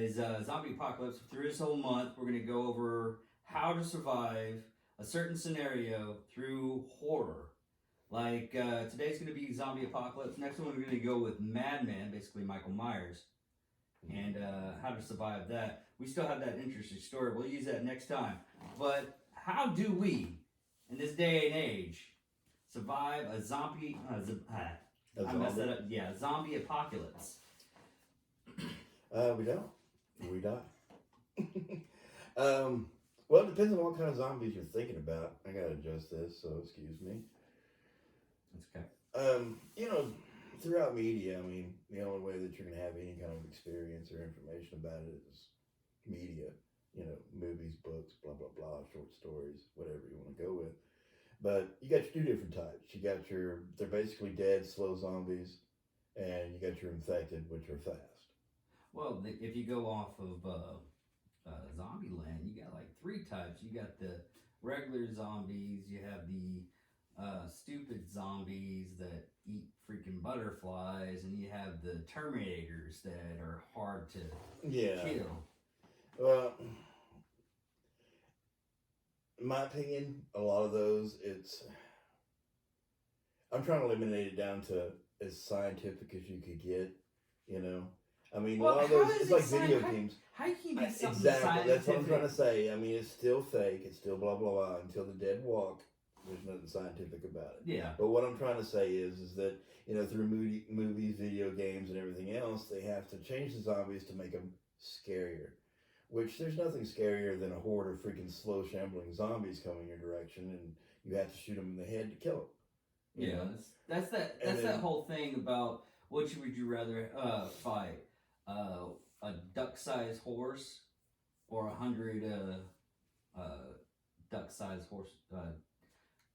is Zombie Apocalypse. Through this whole month, we're going to go over how to survive a certain scenario through horror. Like today's going to be Zombie Apocalypse. Next one, we're going to go with Madman, basically Michael Myers, and how to survive that. We still have that interesting story. We'll use that next time. But how do we, in this day and age, survive a zombie? I messed that up. Yeah, zombie apocalypse. We don't. We die. Well, it depends on what kind of zombies you're thinking about. I gotta adjust this, so excuse me. That's okay. Throughout media, I mean, the only way that you're gonna have any kind of experience or information about it is media. Movies, books, blah blah blah, short stories, whatever you want to go with. But you got your two different types. You got they're basically dead, slow zombies, and you got your infected, which are fast. Well, if you go off of Zombieland, you got like three types. You got the regular zombies. You have the stupid zombies that eat freaking butterflies, and you have the Terminators that are hard to kill. Well, in my opinion, a lot of those, I'm trying to eliminate it down to as scientific as you could get, I mean, a lot of those, it's like video games. How can you do something exactly, scientific? That's what I'm trying to say. I mean, it's still fake. It's still blah, blah, blah. Until the dead walk, there's nothing scientific about it. Yeah. But what I'm trying to say is that, through movies, video games, and everything else, they have to change the zombies to make them scarier. Which, there's nothing scarier than a horde of freaking slow, shambling zombies coming your direction, and you have to shoot them in the head to kill them. Yeah, that's that whole thing about which would you rather fight, a duck-sized horse or 100 duck-sized horse.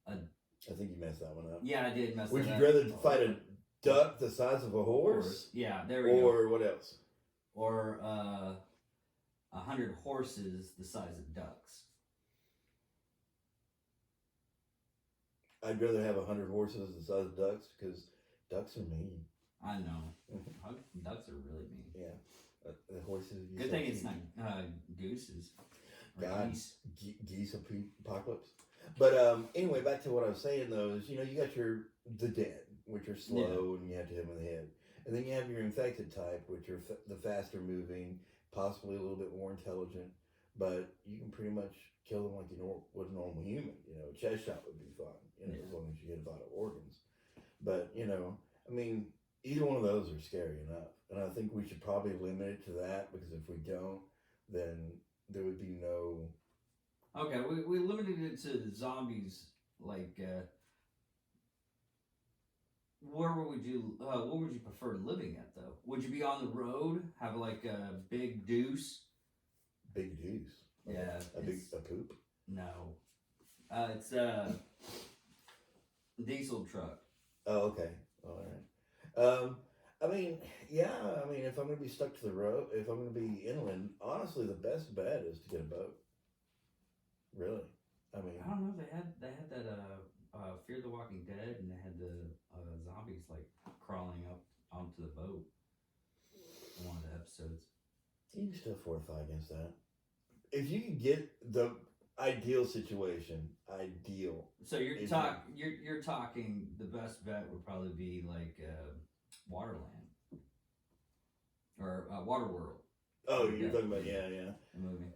I think you messed that one up. Yeah, I did mess that up. Would you rather fight a duck the size of a horse? Yeah, there we go. Or what else? Or 100 horses the size of ducks. I'd rather have 100 horses the size of ducks because ducks are mean. I know. Ducks are really mean. Yeah. The horses. Good thing it's not gooses. God, geese apocalypse. But anyway, back to what I was saying though is, you got the dead, which are slow and you have to hit them in the head. And then you have your infected type, which are the faster moving, possibly a little bit more intelligent, but you can pretty much kill them like you would a normal human. A chest shot would be fine, as long as you hit vital organs. But, I mean, either one of those are scary enough. And I think we should probably limit it to that, because if we don't, then there would be no... Okay, we limited it to zombies, like... what would you prefer living at, though? Would you be on the road, have like a big deuce? Big deuce? Yeah. A poop? No. It's a diesel truck. Oh, okay. All right. I mean, if I'm going to be stuck to the road, if I'm going to be inland, honestly, the best bet is to get a boat. Really. I mean... I don't know. They had that, Fear the Walking Dead, and they had the zombies like crawling up onto the boat in one of the episodes. You can still fortify against that. If you can get the ideal situation, So you're talking the best bet would probably be like Waterland or Waterworld. Oh, you're talking about yeah. The movie.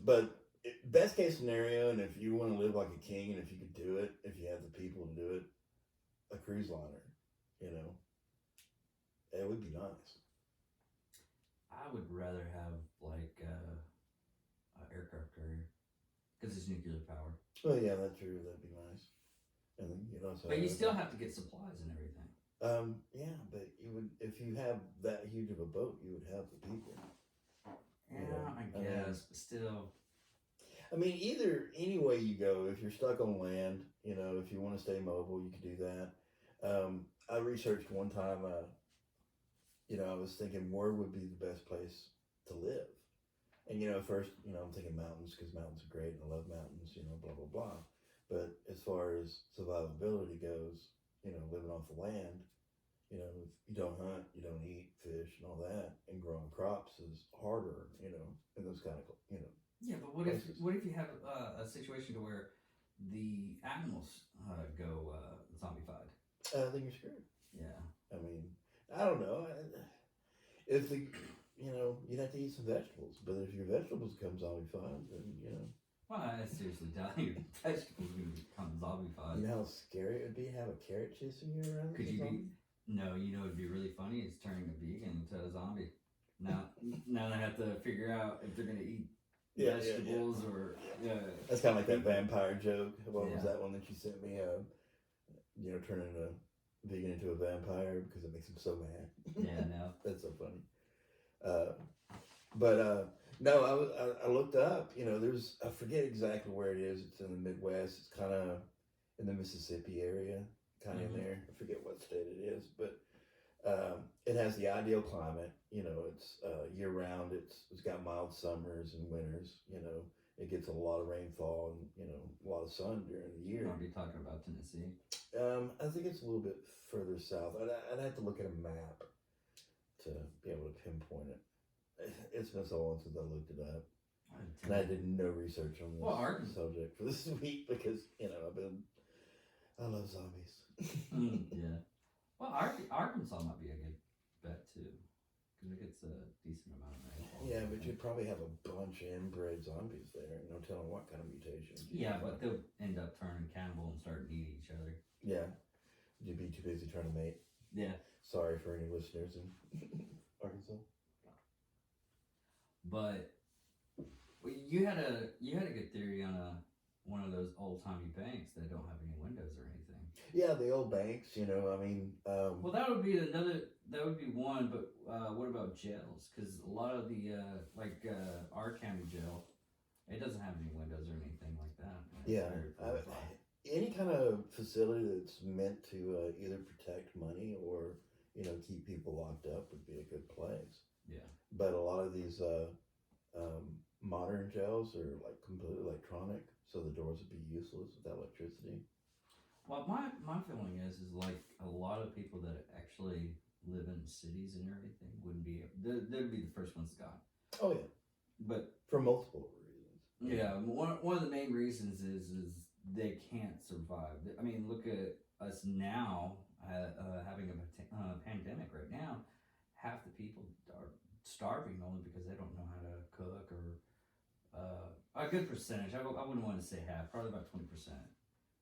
But best case scenario, and if you want to live like a king, and if you could do it, if you have the people to do it, a cruise liner, it would be nice. I would rather have like an aircraft carrier because it's nuclear powered. Oh yeah, that's true. That'd be nice. And then but you still have to get supplies and everything. Yeah, but you would, if you have that huge of a boat, you would have the people. Yeah, I guess, but still. I mean, any way you go, if you're stuck on land, if you want to stay mobile, you could do that. I researched one time, I was thinking where would be the best place to live. And, first, I'm thinking mountains because mountains are great and I love mountains, blah, blah, blah. But as far as survivability goes, living off the land, You know, if you don't hunt, you don't eat fish and all that, and growing crops is harder. You know, in those kind of Yeah, but places. what if you have a situation to where the animals go zombified? Then you're screwed. Yeah. I mean, I don't know. If the you'd have to eat some vegetables, but if your vegetables become zombified, then. Well, I seriously doubt your vegetables are going to become zombified. You know how scary it would be to have a carrot chasing you around? Could you be? No, you know it'd be really funny is turning a vegan into a zombie. Now they have to figure out if they're gonna eat vegetables or That's kind of like that vampire joke. What was Yeah. that one that you sent me? Turning a vegan into a vampire because it makes him so mad. Yeah, no. That's so funny. No, I looked up. You know, there's I forget exactly where it is. It's in the Midwest. It's kind of in the Mississippi area, kind of in there. I forget what state it is, but it has the ideal climate. You know, it's year round. It's got mild summers and winters. You know, it gets a lot of rainfall and a lot of sun during the year. Are we talking about Tennessee? I think it's a little bit further south. I'd have to look at a map to be able to pinpoint it. It's been so long since I looked it up. And I did no research on this subject for this week because, I love zombies. Yeah. Well, Arkansas might be a good bet too. Because it gets a decent amount of rainfall. Yeah, but you'd probably have a bunch of inbred zombies there. No telling what kind of mutations. Yeah, but they'll end up turning cannibal and start eating each other. Yeah. You'd be too busy trying to mate. Yeah. Sorry for any listeners in Arkansas. But you had a good theory on one of those old timey banks that don't have any windows or anything. Yeah, the old banks. Well, that would be one. But what about jails? Because a lot of the our county jail, it doesn't have any windows or anything like that. Yeah, any kind of facility that's meant to either protect money or keep people locked up would be a good place. Yeah. But a lot of these modern jails are like completely electronic, so the doors would be useless without electricity. Well, my feeling is like a lot of people that actually live in cities and everything wouldn't be. They'd be the first ones gone. Oh yeah, but for multiple reasons. Yeah, one of the main reasons is they can't survive. I mean, look at us now having a pandemic right now. Half the people are starving only because they don't know how to cook, or a good percentage. I wouldn't want to say half, probably about 20%.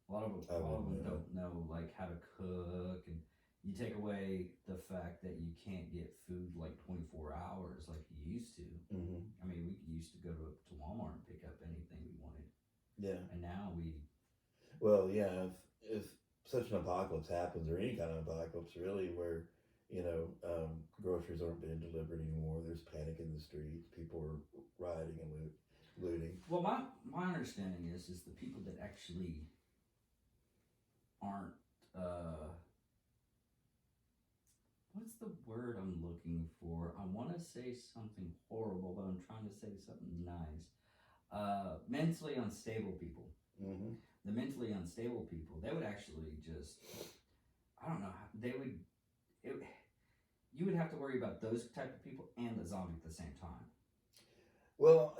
A lot of them don't know like how to cook, and you take away the fact that you can't get food like 24 hours like you used to. Mm-hmm. I mean, we used to go to Walmart and pick up anything we wanted. Yeah. And now Well, yeah. If such an apocalypse happens, or any kind of apocalypse, really, where groceries aren't being delivered anymore. There's panic in the streets. People are rioting and looting. Well, my understanding is the people that actually aren't what's the word I'm looking for? I want to say something horrible, but I'm trying to say something nice. Mentally unstable people. Mm-hmm. The mentally unstable people, they would actually just, I don't know, you would have to worry about those type of people and the zombie at the same time. Well,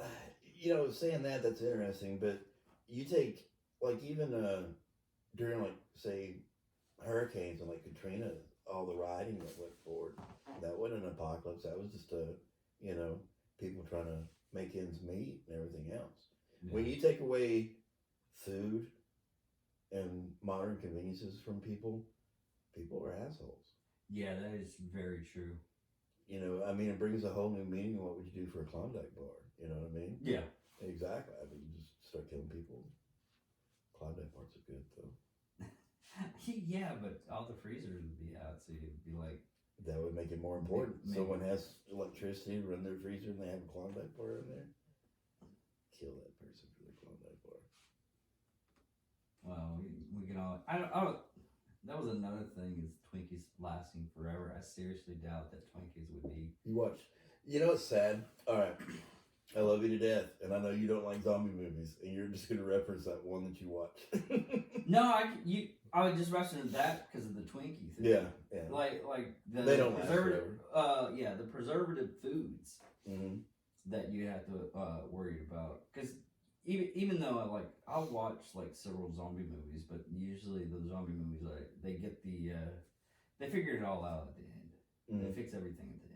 saying that's interesting, but you take, like, even during, like, say, hurricanes and, like, Katrina, all the rioting that went forward, that wasn't an apocalypse. That was just people trying to make ends meet and everything else. Yeah. When you take away food and modern conveniences from people are assholes. Yeah, that is very true. It brings a whole new meaning of what would you do for a Klondike bar. You know what I mean? Yeah. Exactly. I mean, you just start killing people. Klondike bars are good, though. Yeah, but all the freezers would be out, so you'd be like... That would make it more important. Someone has electricity to run their freezer and they have a Klondike bar in there. Kill that person for their Klondike bar. Well, we can all... that was another thing, is Twinkies lasting forever. I seriously doubt that Twinkies would be... You watch... You know what's sad? All right. I love you to death, and I know you don't like zombie movies, and you're just gonna reference that one that you watched. No, I was just referencing that because of the Twinkie thing. Yeah. Like the They don't last preservative. The preservative foods Mm-hmm. that you have to worry about. Because even though I'll watch like several zombie movies, but usually the zombie movies they get they figure it all out at the end. Mm-hmm. They fix everything at the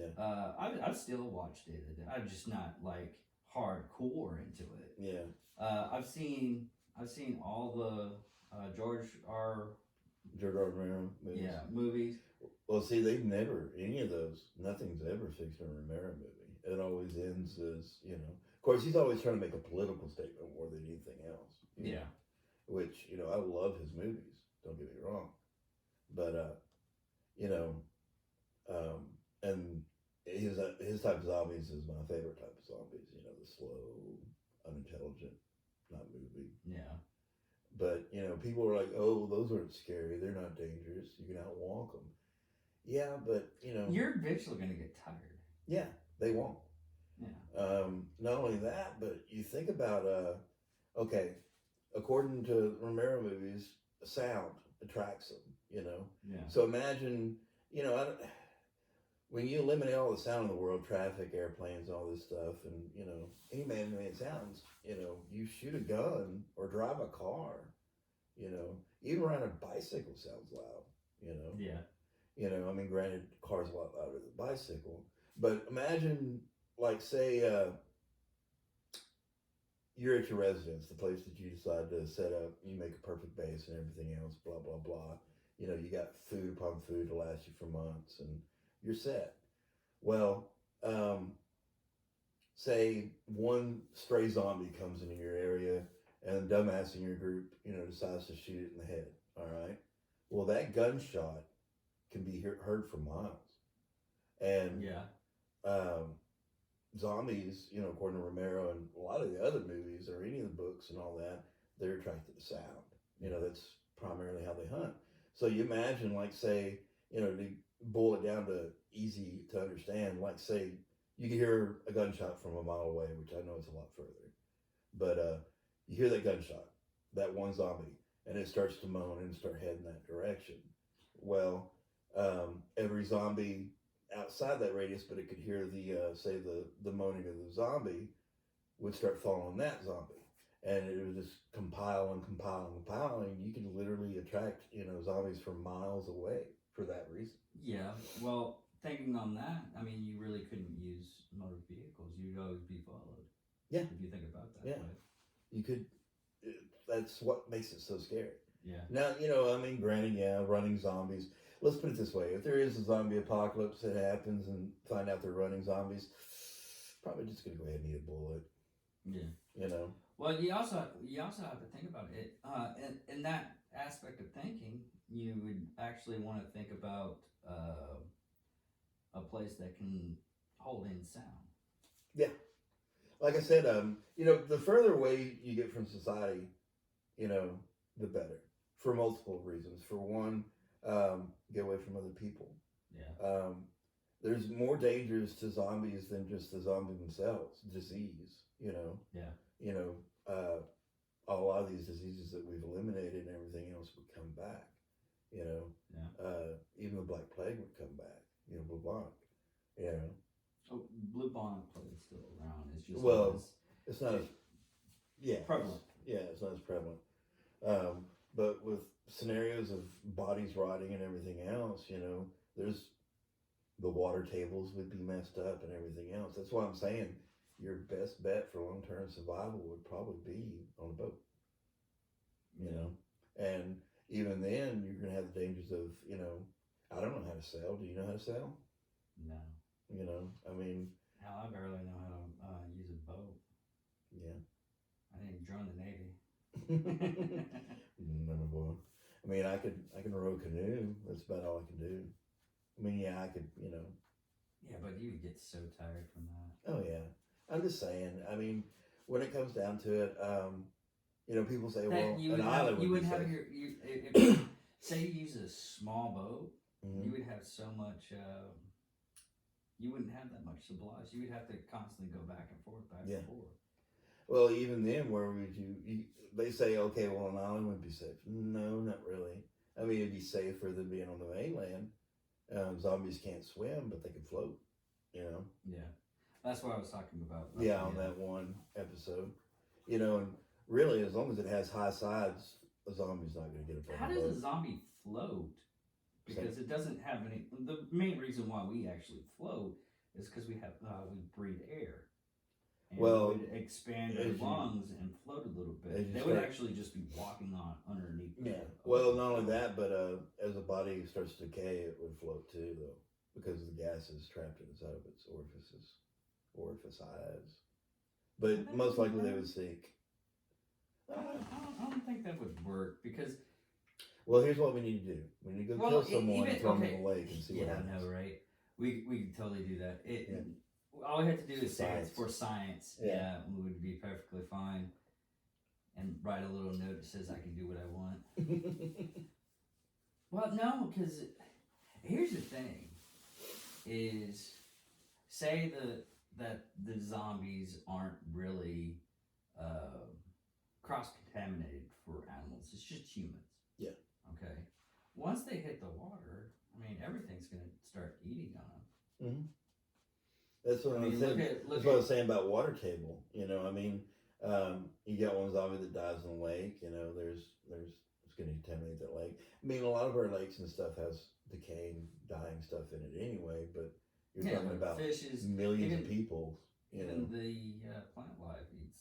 end. Yeah. I've still watched it. I'm just not like hardcore into it. Yeah. I've seen all the George R. Romero movies. Yeah, movies. Well, see, they've never any of those. Nothing's ever fixed a Romero movie. It always ends as Of course, he's always trying to make a political statement more than anything else. Yeah. Which I love his movies. Don't get me wrong, but and his type of zombies is my favorite type of zombies. The slow, unintelligent, not moving. Yeah. But people are like, "Oh, those aren't scary. They're not dangerous. You can outwalk them." Yeah, but you're eventually gonna get tired. Yeah, they won't. Yeah. Not only that, but you think about okay, according to Romero movies, sound attracts them. Yeah. So imagine, when you eliminate all the sound in the world, traffic, airplanes, all this stuff, and any man-made sounds, you shoot a gun or drive a car, even riding a bicycle sounds loud, Yeah. I mean, granted, car's a lot louder than a bicycle, but imagine, like, say, you're at your residence, the place that you decide to set up, you make a perfect base and everything else, blah, blah, blah. You got food upon food to last you for months, and you're set. Well, say one stray zombie comes into your area, and the dumbass in your group, decides to shoot it in the head, all right? Well, that gunshot can be heard for miles. And zombies, according to Romero and a lot of the other movies or any of the books and all that, they're attracted to sound. That's primarily how they hunt. So you imagine, like, say, to boil it down to easy to understand, like, say, you can hear a gunshot from a mile away, which I know is a lot further. But you hear that gunshot, that one zombie, and it starts to moan and start heading that direction. Well, every zombie outside that radius, but it could hear the moaning of the zombie, would start following that zombie. And it would just compile and compile and compile, and you can literally attract, zombies from miles away for that reason. Yeah, well, thinking on that, I mean, you really couldn't use motor vehicles. You'd always be followed. Yeah. If you think about that way. You could, that's what makes it so scary. Yeah. Now, I mean, granted, running zombies. Let's put it this way. If there is a zombie apocalypse that happens and find out they're running zombies, probably just going to go ahead and eat a bullet. Yeah. Well, you also have to think about it. In that aspect of thinking, you would actually want to think about a place that can hold in sound. Yeah. Like I said, the further away you get from society, the better. For multiple reasons. For one, get away from other people. Yeah. There's more dangers to zombies than just the zombie themselves. Disease, Yeah. A lot of these diseases that we've eliminated and everything else would come back. Yeah. Even the Black Plague would come back. Bubonic. Oh, bubonic plague is still around. It's just it's not as prevalent. It's not as prevalent. But with scenarios of bodies rotting and everything else, there's the water tables would be messed up and everything else. That's why I'm saying your best bet for long-term survival would probably be on a boat. And even then, you're going to have the dangers of, I don't know how to sail. Do you know how to sail? No. I mean... Hell, I barely know how to use a boat. Yeah. I didn't join the Navy. No, boy. I mean, I can row a canoe. That's about all I can do. I mean, I could, Yeah, but you would get so tired from that. Oh, yeah. I'm just saying, I mean, when it comes down to it, people say, well, an island would be safe. You would have if say you use a small boat, Mm-hmm. you would have so much, you wouldn't have that much supplies. You would have to constantly go back and forth, back Yeah. and forth. Well, even then, where would you? They say, okay, well, an island would be safe. No, not really. I mean, it'd be safer than being on the mainland. Zombies can't swim, but they can float. You know. Yeah, that's what I was talking about. Yeah, on that one episode. You know, and really, as long as it has high sides, a zombie's not going to get up How on the does boat. a zombie float? Because it doesn't have any. The main reason why we actually float is because we breathe air. And Well, we would expand our as you- lungs and float a little as bit. you They would start- actually just be walking on underneath. Yeah. Well, not only that, but as the body starts to decay, it would float too, though, because the gas is trapped inside of its orifices. But most likely they would sink. I don't think that would work because. Well, here's what we need to do. We need to go kill someone and throw them in the lake and see what Yeah, I happens. know, right? We could totally do that. Yeah. All we have to do is say Science. it's for science. Yeah. Yeah, we would be perfectly fine. And write a little note that says I can do what I want. Well, no, because here's the thing: is say that the zombies aren't really cross-contaminated for animals. It's just humans. Yeah. Okay. Once they hit the water, I mean, everything's gonna start eating on them. That's what I I mean, was saying. look That's what I was saying about water table. You know, I mean, you got one zombie that dies in the lake. You know, it's going to contaminate that lake. I mean, a lot of our lakes and stuff has decaying, dying stuff in it anyway. But you're talking about fishes, millions even- of people. You know, even the plant life eats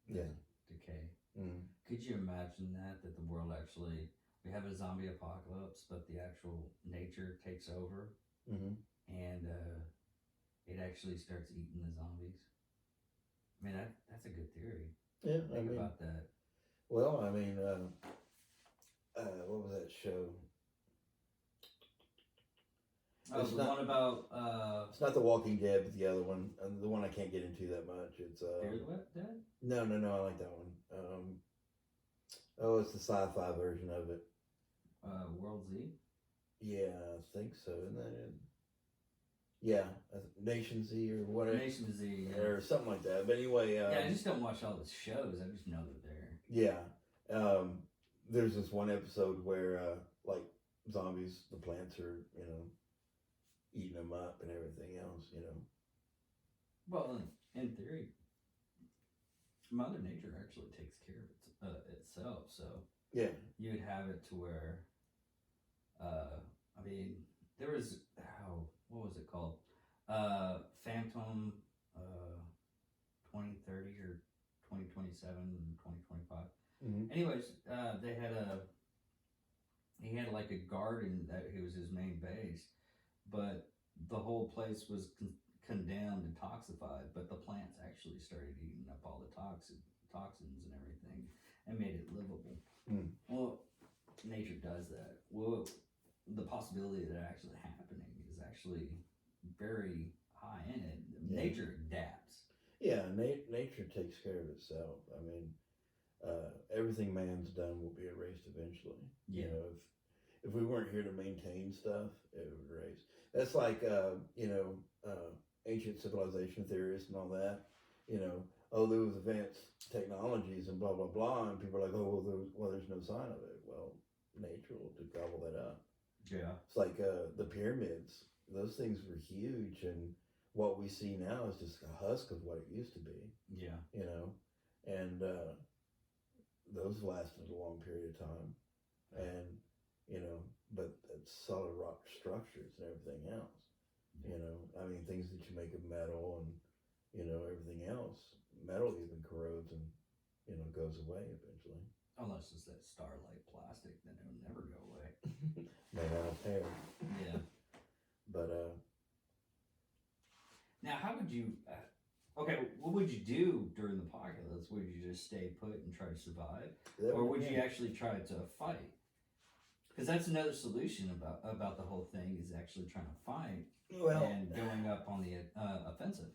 Yeah. decay. Mm. Could you imagine that the world actually we have a zombie apocalypse, but the actual nature takes over Hmm. and it actually starts eating the zombies? I mean, that's a good theory. Yeah, I Think mean, about that. well, I mean, what was that show? Oh, It's the not- one about It's not The Walking Dead, but the other one, the one I can't get into that much. It's Fear the Dead? no, I like that one. It's the sci-fi version of it. World Z? Yeah, I think so. Isn't that it? Yeah, Nation Z or whatever, Nation Z. Yeah. or something like that. But anyway, Yeah, I just don't watch all the shows. I just know they're there. yeah. There's this one episode where like zombies, the plants are eating them up and everything else. Well, in theory, Mother Nature actually takes care of itself. So Yeah. you would have it to where, I mean, there was what was it called? Phantom 2030 or 2027 and 2025. Mm-hmm. Anyways, he had like a garden that it was his main base, but the whole place was condemned and toxified. But the plants actually started eating up all the toxins and everything, and made it livable. Mm. Well, nature does that. Well, the possibility of that actually happening is actually very high in it. Yeah. Nature adapts. Yeah, nature takes care of itself. I mean, everything man's done will be erased eventually. Yeah. You know, if we weren't here to maintain stuff, it would erase. That's like ancient civilization theorists and all that. There was advanced technologies and blah blah blah, and people are like, there's no sign of it. Well, nature will gobble that up. Yeah. It's like the pyramids; those things were huge, and what we see now is just a husk of what it used to be. Yeah. And those lasted a long period of time, and but it's solid rock structures and everything else. I mean, things that you make of metal and everything else. Metal even corrodes and goes away eventually. Unless it's that starlight plastic, then it'll never go away. Made out of hair, Yeah. but Now, how would you? Okay, what would you do during the apocalypse? Would you just stay put and try to survive, that or would yeah. you actually try to fight? Because that's another solution about the whole thing is actually trying to fight Well, and going up on the offensive.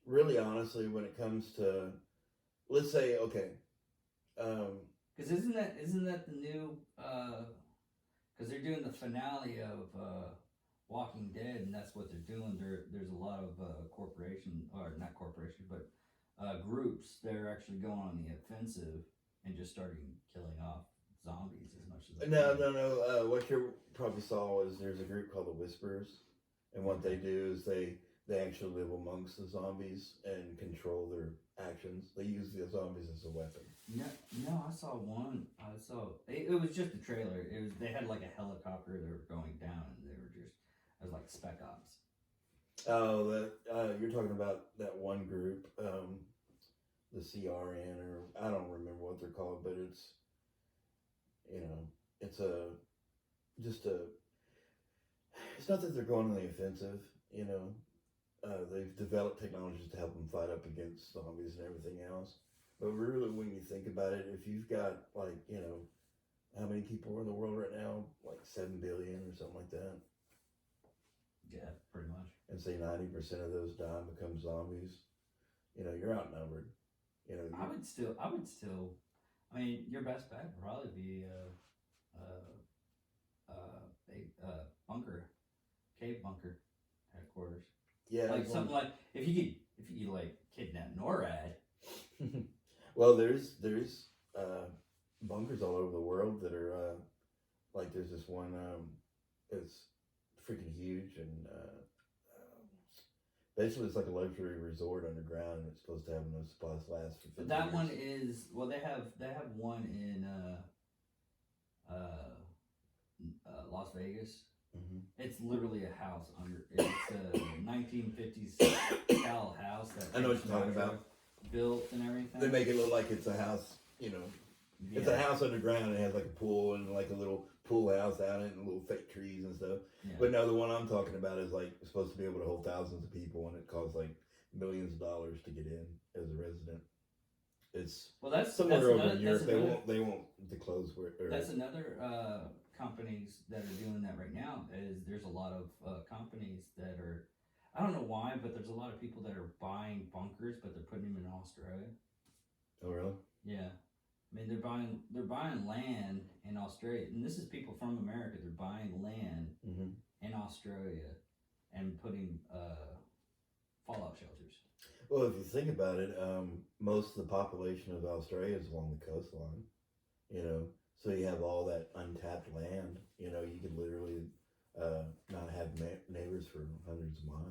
really, honestly, when it comes to, let's say, okay, Because isn't that the new? Because they're doing the finale of Walking Dead, and that's what they're doing. There's a lot of corporation, or not corporation, but groups that are actually going on the offensive and just starting killing off zombies as much as they No, can. no. What you probably saw is there's a group called the Whisperers, and what they do is they actually live amongst the zombies and control their actions. They use the zombies as a weapon. No, I saw one. I saw it was just a trailer. It was they had like a helicopter. They were going down, and they were just it was like spec ops. Oh, that you're talking about that one group, the CRN, or I don't remember what they're called, but it's it's it's not that they're going on the offensive. They've developed technologies to help them fight up against zombies and everything else. But really, when you think about it, if you've got how many people are in the world right now? Like 7 billion or something like that. Yeah, pretty much. And say 90% of those die and become zombies. You're outnumbered. I would still. I mean, your best bet would probably be a bunker, cave bunker headquarters. Yeah, Like something like if you could like kidnap NORAD. Well, there's bunkers all over the world that are like there's this one it's freaking huge and basically it's like a luxury resort underground and it's supposed to have enough supplies to last for 50 But that years. one is well. They have one in Las Vegas. Mm-hmm. It's literally a house under. It's a 1950s style house that I know what you're talking about. Built and everything. They make it look like it's a house, It's a house underground and it has like a pool and like a little pool house out in it and little fake trees and stuff. Yeah. But no, the one I'm talking about is like supposed to be able to hold thousands of people and it costs like millions of dollars to get in as a resident. It's somewhere over in Europe. They won't disclose where. That's another companies that are doing that right now. Is there's a lot of companies that are. I don't know why, but there's a lot of people that are buying bunkers, but they're putting them in Australia. Oh really? Yeah, I mean they're buying land in Australia, and this is people from America. They're buying land in Australia and putting fallout shelters. Well, if you think about it, most of the population of Australia is along the coastline. So you have all that untapped land. You could literally not have neighbors for hundreds of miles.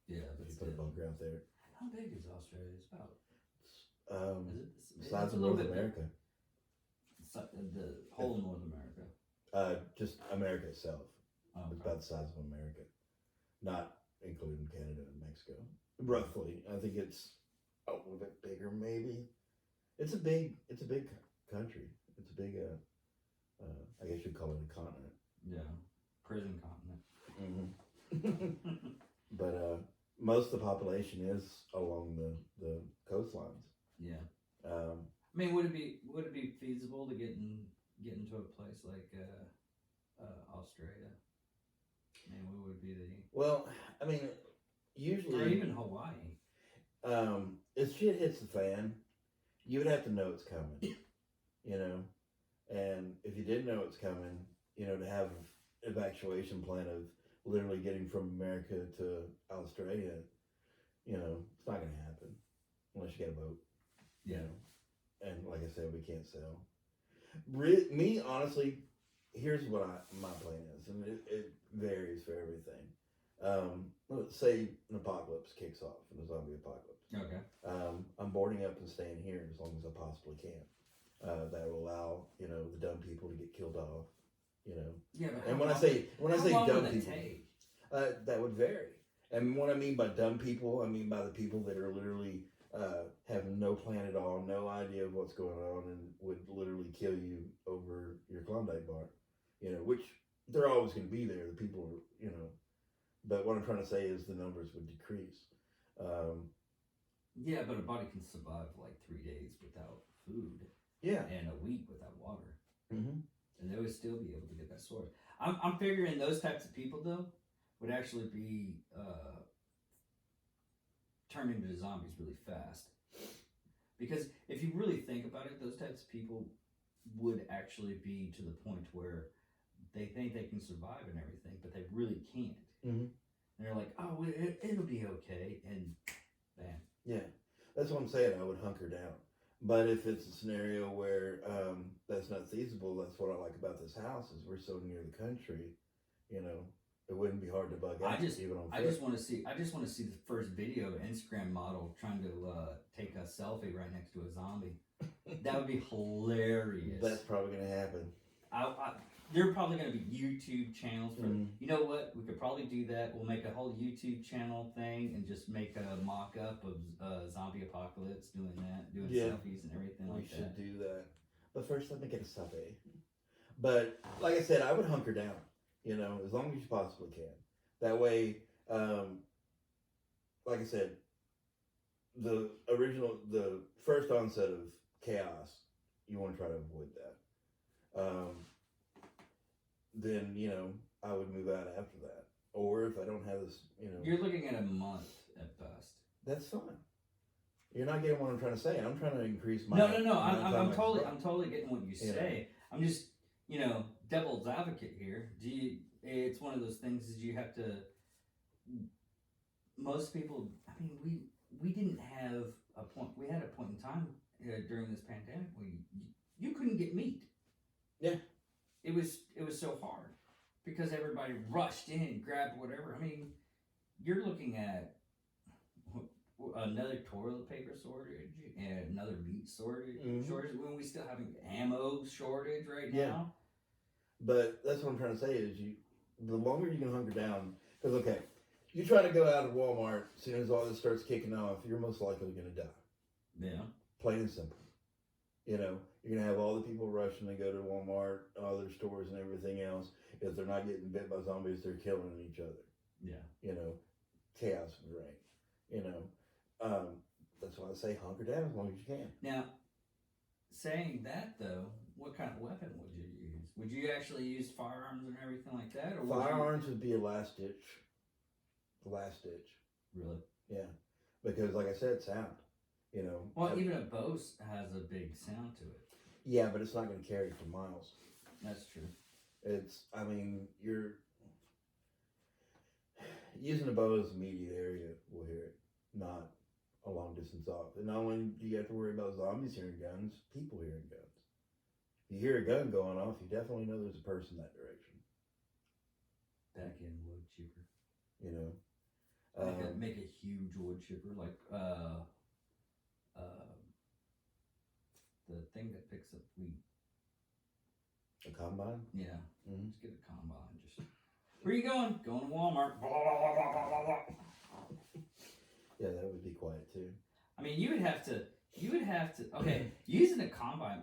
Yeah, if you put a bunker out there. How big is Australia? It's about. Size of North America. The whole North America. Just America itself. Oh, It's about the size of America, not including Canada and Mexico. Roughly, I think it's a little bit bigger, maybe. It's a big country. It's a big, I guess you'd call it a continent. Yeah, prison continent. Mm-hmm. But most of the population is along the coastlines. Yeah. I mean, would it be feasible to get into a place like Australia? I mean, what would be the? Well, I mean, usually, or even Hawaii. If shit hits the fan, you would have to know it's coming, and if you didn't know it's coming, to have an evacuation plan of literally getting from America to Australia, it's not going to happen unless you get a boat. And like I said, we can't sell. Me, honestly, here's what my plan is, and it varies for everything. Let's say an apocalypse kicks off, a zombie apocalypse. Okay. I'm boarding up and staying here as long as I possibly can. That will allow the dumb people to get killed off. Yeah, but and when I say dumb people, take? That would vary. And what I mean by dumb people, I mean by the people that are literally have no plan at all, no idea of what's going on, and would literally kill you over your Klondike bar. Which they're always going to be there. The people, But what I'm trying to say is the numbers would decrease. Yeah, but a body can survive like 3 days without food. Yeah. And a week without water. Mm-hmm. And they would still be able to get that source. I'm figuring those types of people though would actually be turned into zombies really fast. Because if you really think about it, those types of people would actually be to the point where they think they can survive and everything, but they really can't. Mhm. And they're like, oh, it'll be okay, and bam. Yeah, that's what I'm saying. I would hunker down. But if it's a scenario where that's not feasible, that's what I like about this house is we're so near the country. You know, it wouldn't be hard to bug out even on foot. I just want to see the first video of an Instagram model trying to take a selfie right next to a zombie. That would be hilarious. That's probably going to happen. There are probably going to be YouTube channels for. Mhm. You know what? We could probably do that. We'll make a whole YouTube channel thing and just make a mock-up of zombie apocalypse doing selfies and everything like that. We should do that. But first, let me get a subway. But like I said, I would hunker down. You know, as long as you possibly can. That way, like I said, the first onset of chaos, you want to try to avoid that. Then, you know, I would move out after that. Or if I don't have this, you know. You're looking at a month at best. That's fine. You're not getting what I'm trying to say. I'm trying to increase my. No. I'm totally getting what you say. I'm just, you know, devil's advocate here. It's one of those things is you have to. Most people, I mean, we didn't have a point. We had a point in time during this pandemic where you couldn't get meat. Yeah. It was so hard because everybody rushed in and grabbed whatever. I mean, you're looking at another toilet paper shortage and another meat shortage when we still having ammo shortage right now. But that's what I'm trying to say is the longer you can hunker down, because okay, you try to go out of Walmart as soon as all this starts kicking off, you're most likely going to die. Yeah. Plain and simple. You know, you're going to have all the people rushing to go to Walmart, other stores and everything else. If they're not getting bit by zombies, they're killing each other. Yeah. You know, chaos would reign. You know, that's why I say hunker down as long as you can. Now, saying that though, what kind of weapon would you use? Would you actually use firearms and everything like that? Or firearms would be a last ditch. Last ditch. Really? Yeah. Because like I said, sound. You know. Well, even a bow has a big sound to it. Yeah, but it's not going to carry for miles. That's true. I mean, you're using a bow as immediate area will hear it, not a long distance off. And not only do you have to worry about zombies hearing guns, people hearing guns. If you hear a gun going off, you definitely know there's a person that direction. Back in wood chipper. You know. Make a huge wood chipper like the thing that picks up wheat. A combine? Yeah. Mm-hmm. Just get a combine. Just where are you going? Going to Walmart. Blah, blah, blah, blah, blah. Yeah, that would be quiet too. I mean, you would have to. Okay, using a combine.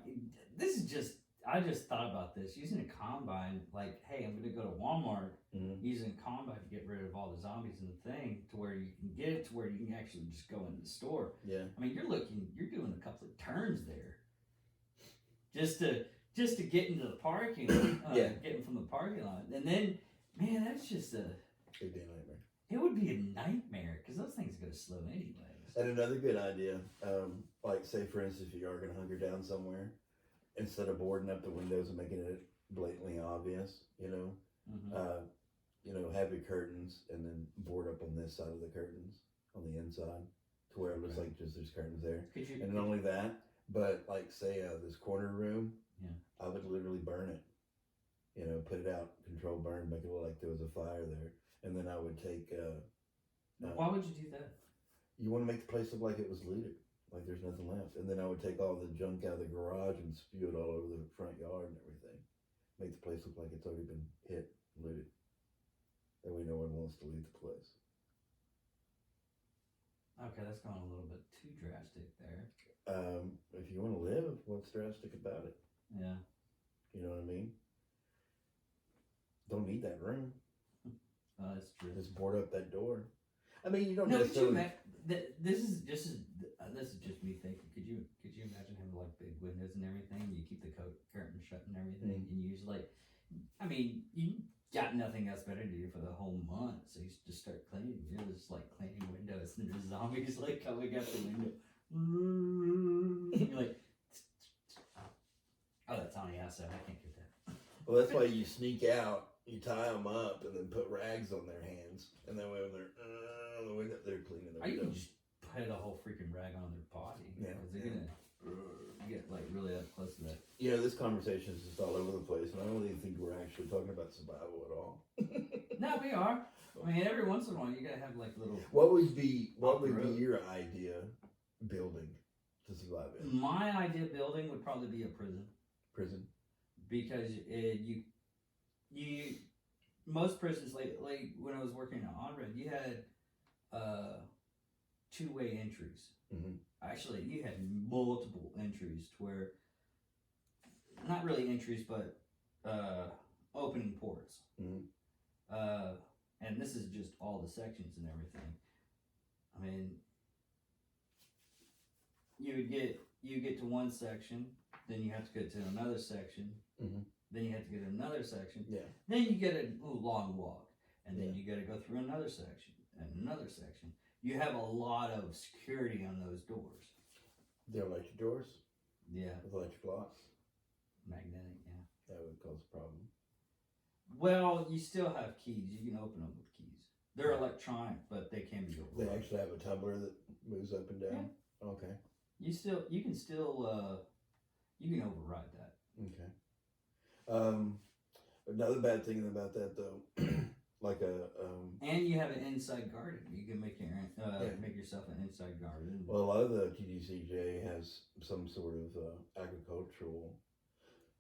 I just thought about this. Using a combine, like, hey, I'm going to go to Walmart. Using a combine to get rid of all the zombies in the thing, to where you can get it to where you can actually just go in the store. Yeah. I mean, you're doing a couple of turns there. Just to get into the parking, getting from the parking lot, and then, man, that's just it'd be a nightmare. It would be a nightmare because those things are gonna slow anyways. And another good idea, like say for instance, if you are gonna hunker down somewhere, instead of boarding up the windows and making it blatantly obvious, you know, have your curtains and then board up on this side of the curtains on the inside to where it looks like just there's curtains there. And not only that, but like say this corner room, I would literally burn it. You know, put it out, control burn, make it look like there was a fire there, and then I would take. Why would you do that? You want to make the place look like it was looted, like there's nothing left, and then I would take all the junk out of the garage and spew it all over the front yard and everything. Make the place look like it's already been hit, looted. That way, no one wants to leave the place. Okay, that's going a little bit too drastic there. If you want to live, what's drastic about it? Yeah. You know what I mean? Don't need that room. That's true. Just board up that door. I mean, you don't No, necessarily. This is just me thinking. Could you imagine having like big windows and everything? You keep the curtain shut and everything, and you use I mean, you got nothing else better to do for the whole month, so you just start cleaning. You're just like cleaning windows, and there's zombies like coming out the window. You're like, oh, that's on the outside. I can't get that. Well, that's why you sneak out, you tie them up, and then put rags on their hands, and that way when they're cleaning Or their you can windows. just put a whole freaking rag on their body. Yeah, Because they're gonna get like really up close to that. You know, this conversation is just all over the place, and I don't even think we're actually talking about survival at all. No, we are. I mean, every once in a while, you gotta have like little. What would be road. your idea building to survive in? My idea building would probably be a prison. Prison. Because you most prisons like when I was working at Onred, you had two-way entries. Mm-hmm. Actually, you had multiple entries to where not really entries, but opening ports. Mm-hmm. And this is just all the sections and everything. I mean, you get to one section, then you have to get to another section. Mm-hmm. Then you have to get another section. Yeah. Then you get a long walk, and then Yeah. you got to go through another section and another section. You have a lot of security on those doors. They're electric doors Yeah, with electric locks. magnetic. Yeah. That would cause a problem. Well, you still have keys. You can open them with keys. They're electronic, but they can be They override. actually have a tumbler that moves up and down. Okay. You can still you can override that. Okay. Another bad thing about that though, like And you have an inside garden. You can make make yourself an inside garden. well, a lot of the TDCJ has some sort of agricultural.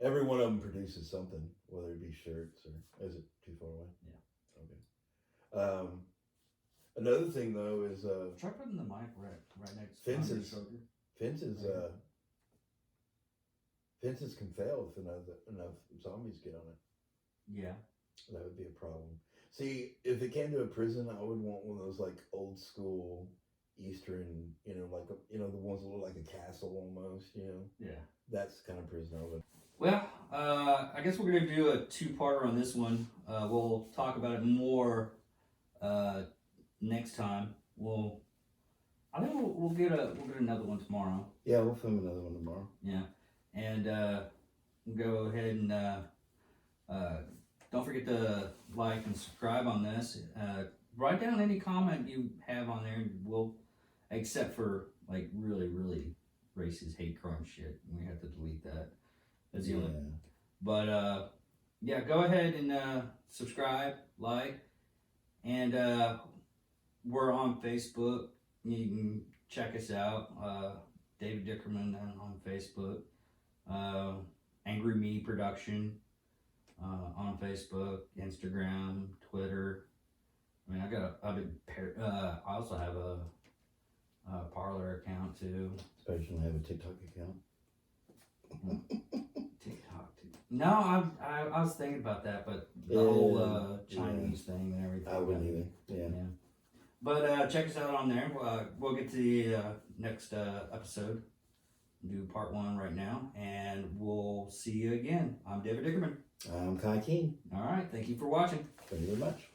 Every one of them produces something, whether it be shirts or is it too far away? Yeah. Okay. Another thing though is Try putting the mic right next Fences. on your shoulder. fences. Fences can fail if enough zombies get on it. Yeah. That would be a problem. See, if it came to a prison, I would want one of those like old school Eastern, like the ones that look like a castle almost. Yeah. That's the kind of prison I would. Well, I guess we're gonna do a two-parter on this one. We'll talk about it more next time. I think we'll get another one tomorrow. Yeah, we'll film another one tomorrow. Yeah, and we'll go ahead and don't forget to like and subscribe on this. Write down any comment you have on there, and we'll, except for like really, really racist hate crime shit. We have to delete that. That's the only. But yeah, go ahead and subscribe, like, and we're on Facebook. You can check us out, David Dickerman on Facebook, Angry Me Production on Facebook, Instagram, Twitter. I mean, I also have a Parler account too. Especially have a TikTok account. TikTok too. No, I was thinking about that, but the whole Chinese thing and everything. I wouldn't either. Yeah. But check us out on there. We'll get to the next episode. Do part 1 right now, and we'll see you again. I'm David Dickerman. I'm Kai King. All right. Thank you for watching. Thank you very much.